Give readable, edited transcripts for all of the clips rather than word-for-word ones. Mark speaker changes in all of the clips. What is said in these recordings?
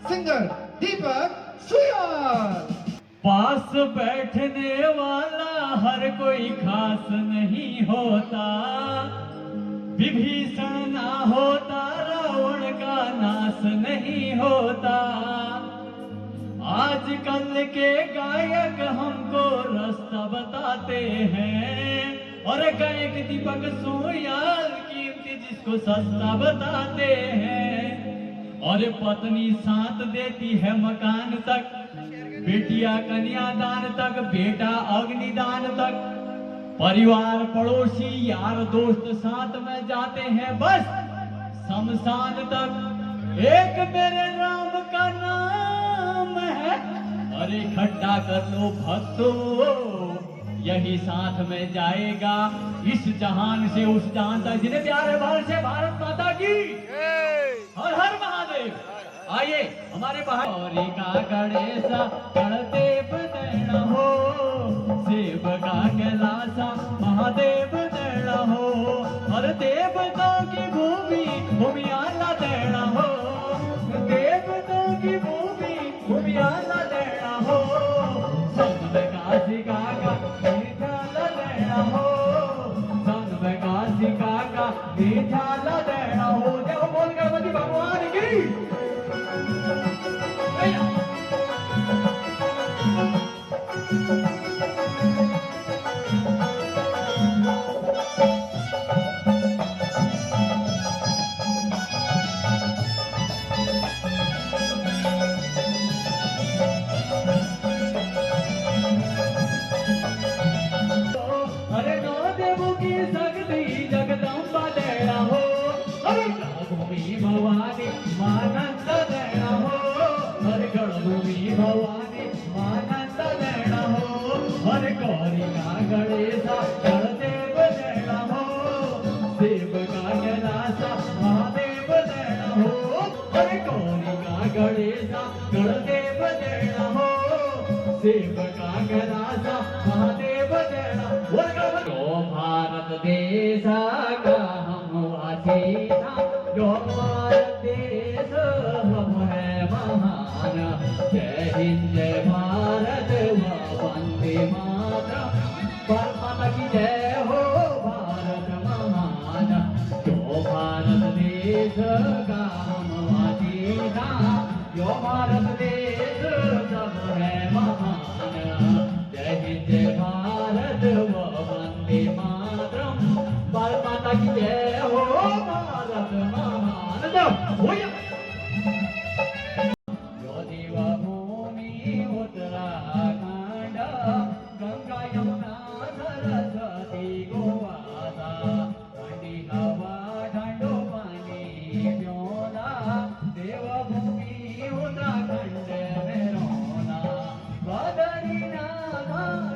Speaker 1: Singer दीपक सुयार।
Speaker 2: पास बैठने वाला हर कोई खास नहीं होता, विभीषण ना होता रावण का नाश नहीं होता। आजकल के गायक हमको रास्ता बताते हैं, और गायक दीपक सुयार कीमती जिसको सस्ता बताते हैं। और पत्नी साथ देती है मकान तक, बेटिया कन्यादान तक, बेटा अग्निदान तक। परिवार पड़ोसी यार दोस्त साथ में जाते हैं बस शमशान तक। एक मेरे राम का नाम है, और इकट्ठा कर लो भक्तों, यही साथ में जाएगा इस जहान से उस जहान तक। जिन्हें प्यार है भारत से, भारत माता की हर हर महादेव। आइए हमारे बाहर का गणेशा गणदेव देना हो, शिव का कैलासा महादेव देना हो, और देवताओं की भूमि भूमियाला देना हो, देवताओं की भूमि भूमियाला देना हो। संग में काशी काका मीठाला देना हो, संग में काशी काका मीठाला देना हो। देखो बोल गणपति भगवान की। अरे नौ देवों की शक्ति जगदम्बा देना हो, अरे गणभूमि भवानी मानंद देना हो, अरे गणभूमि भवानी मानंद देना हो, अरे गौरी का गणेशा गणदेव देना हो, शिव का कैलासा महादेव देना हो, अरे गौरी का गणेशा गणदेव देना हो, शिव का कैलासा महादेव देना। जो भारत देश का हम वासी था, जो भारत देश हम है महान। जय हिंद जय भारत वंदे मातरम, भारत माता की जय हो भारत महान। जो भारत देश का हम वासी था, जो भारत देश सब है महान। जय हिंद जय भारत वंदे मातरम, भारत माता की जय हो भारत महान। जो देवभूमि उत्तराखंड, गंगा यमुना सरस्वती गोवासा, ठंडी हवा ठंडो पानी प्योला, देवभूमि उत्तराखंड में रोना। बद्रीनाथ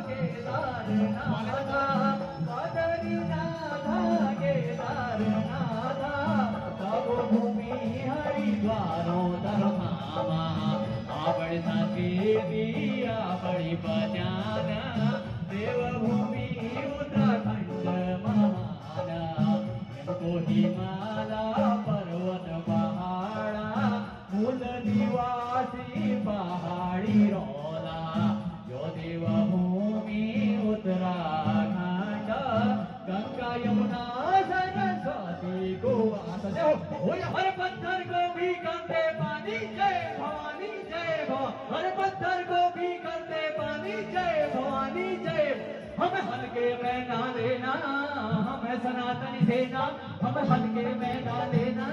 Speaker 2: केदारनाथ, बद्रीनाथ केदारनाथ, तब भूमि हरिद्वारों धर्मामा। आवड़ संस्कृति आवड़ी बजान, देवभूमि उत्तराखंड महान। इनको हिमाला पर्वत पहाड़ा, मूल निवासी पहाड़ी रोला। जो देवभूमि उत्तराखंड, गंगा यमुना सरस्वती गोवासा। हर पत्थर को भी करते पानी जय भवानी जय भवानी, हर पत्थर को भी करते पानी जय भवानी जय। हमें हल्के में ना लेना, हमें सनातनी सेना, हमें हल्के में ना लेना,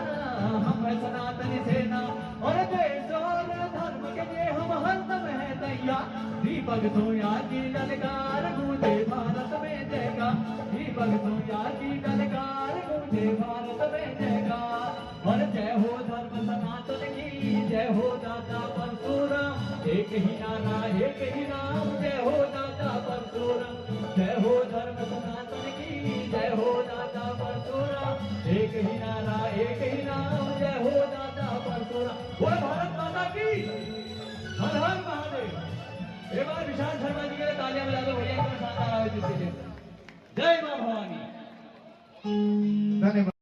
Speaker 2: हमें सनातनी सेना। और देश और धर्म के लिए हम हरदम है तैयार। दीपक सुयार की ललकार गूंजे भारत में जयकार, दीपक सुयार की ललकार गूंजे भारत में जयकार। और जय हो धर्म सनातन की, जय हो दाता परशुराम, एक ही नारा एक ही नाम, जय हो दाता परशुराम। जय हो धर्म सनातन की, जय हो दाता परशुराम। निशांत शर्मा जी के लिए तालियां बजा दो भैया, इतना शानदार आयोजित के लिए। जय मां भवानी।
Speaker 1: धन्यवाद।